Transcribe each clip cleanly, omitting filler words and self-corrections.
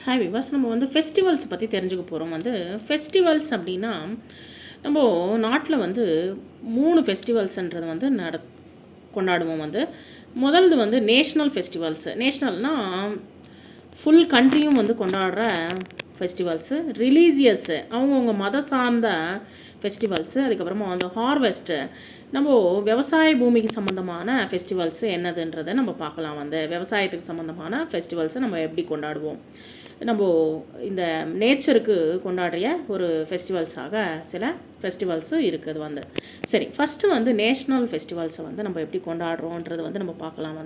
Hi விவாஸ், நம்ம வந்து festivals பற்றி தெரிஞ்சுக்க போகிறோம். ஃபெஸ்டிவல்ஸ் அப்படின்னா நம்ம நாட்டில் 3 ஃபெஸ்டிவல்ஸ்ன்றது கொண்டாடுவோம். முதல்து நேஷ்னல் ஃபெஸ்டிவல்ஸு. நேஷ்னல்னால் ஃபுல் கண்ட்ரியும் கொண்டாடுற ஃபெஸ்டிவல்ஸு. ரிலீஜியஸ்ஸு அவங்கவுங்க மத சார்ந்த ஃபெஸ்டிவல்ஸு. அதுக்கப்புறமா ஹார்வெஸ்ட்டு நம்ம விவசாய பூமிக்கு சம்மந்தமான ஃபெஸ்டிவல்ஸு என்னதுன்றதை நம்ம பார்க்கலாம். விவசாயத்துக்கு சம்மந்தமான ஃபெஸ்டிவல்ஸை நம்ம எப்படி கொண்டாடுவோம், நம்ம இந்த நேச்சருக்கு கொண்டாடுற ஒரு ஃபெஸ்டிவல்ஸாக சில ஃபெஸ்டிவல்ஸு இருக்குது. சரி, ஃபஸ்ட்டு நேஷ்னல் ஃபெஸ்டிவல்ஸை நம்ம எப்படி கொண்டாடுறோன்றது நம்ம பார்க்கலாம்.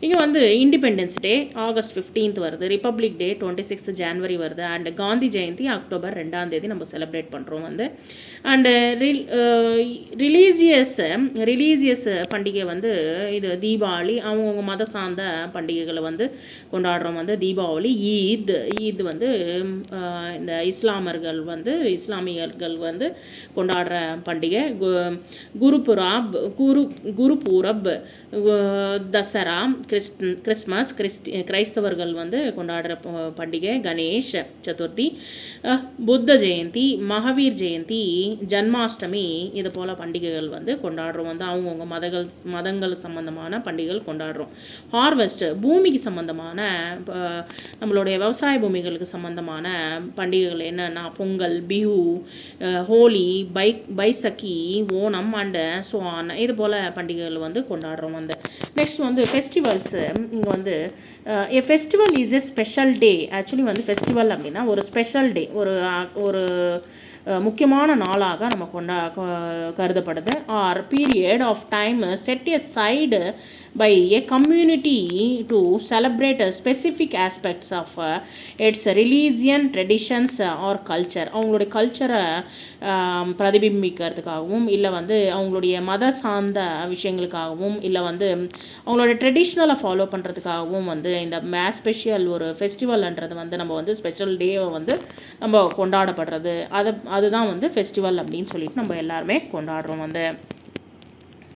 இங்கே இண்டிபெண்டன்ஸ் டே ஆகஸ்ட் 15th வருது, ரிப்பப்ளிக் டே 26th ஜான்வரி வருது, அண்டு காந்தி ஜெயந்தி அக்டோபர் 2 நம்ம செலிப்ரேட் பண்ணுறோம். அண்டு ரிலீஜியஸ் பண்டிகை இது தீபாவளி. அவங்கவுங்க மத சார்ந்த பண்டிகைகளை கொண்டாடுறோம். தீபாவளி, ஈத் இந்த இஸ்லாமியர்கள் கொண்டாடுற பண்டிகை. குருபூரப், தசரா, கிறிஸ்மஸ், கிரைஸ்தவர்கள் கொண்டாடுற பண்டிகை. கணேஷ் சதுர்த்தி, புத்த ஜெயந்தி, மகாவீர் ஜெயந்தி, ஜன்மாஷ்டமி, இது போல் பண்டிகைகள் கொண்டாடுறோம். அவங்கவுங்க மதங்கள் சம்பந்தமான பண்டிகைகள் கொண்டாடுறோம். ஹார்வெஸ்ட் பூமிக்கு சம்பந்தமான நம்மளுடைய விவசாய பூமிகளுக்கு சம்பந்தமான பண்டிகைகள் என்னென்னா பொங்கல், பிஹு, ஹோலி, பைசக்கி, ஓணம் அண்டு சோன், இது போல் பண்டிகைகள் கொண்டாடுறோம். Next festivals. இங்கே a festival is a special day. Actually festival அப்படின்னா ஒரு ஸ்பெஷல் டே, ஒரு முக்கியமான நாளாக நம்ம கருதப்படுது. Or period of time set aside by a community to celebrate specific aspects of its religion traditions or culture. அவங்களுடைய கல்ச்சரை பிரதிபிம்பிக்கிறதுக்காகவும், இல்லை அவங்களுடைய மத சார்ந்த விஷயங்களுக்காகவும், இல்லை அவங்களோட ட்ரெடிஷ்னலை ஃபாலோ பண்ணுறதுக்காகவும் இந்த ஸ்பெஷல் ஒரு ஃபெஸ்டிவல்ன்றது நம்ம ஸ்பெஷல் டேவை நம்ம கொண்டாடப்படுறது. அதுதான் ஃபெஸ்டிவல் அப்படின்னு சொல்லிட்டு நம்ம எல்லாருமே கொண்டாடுறோம்.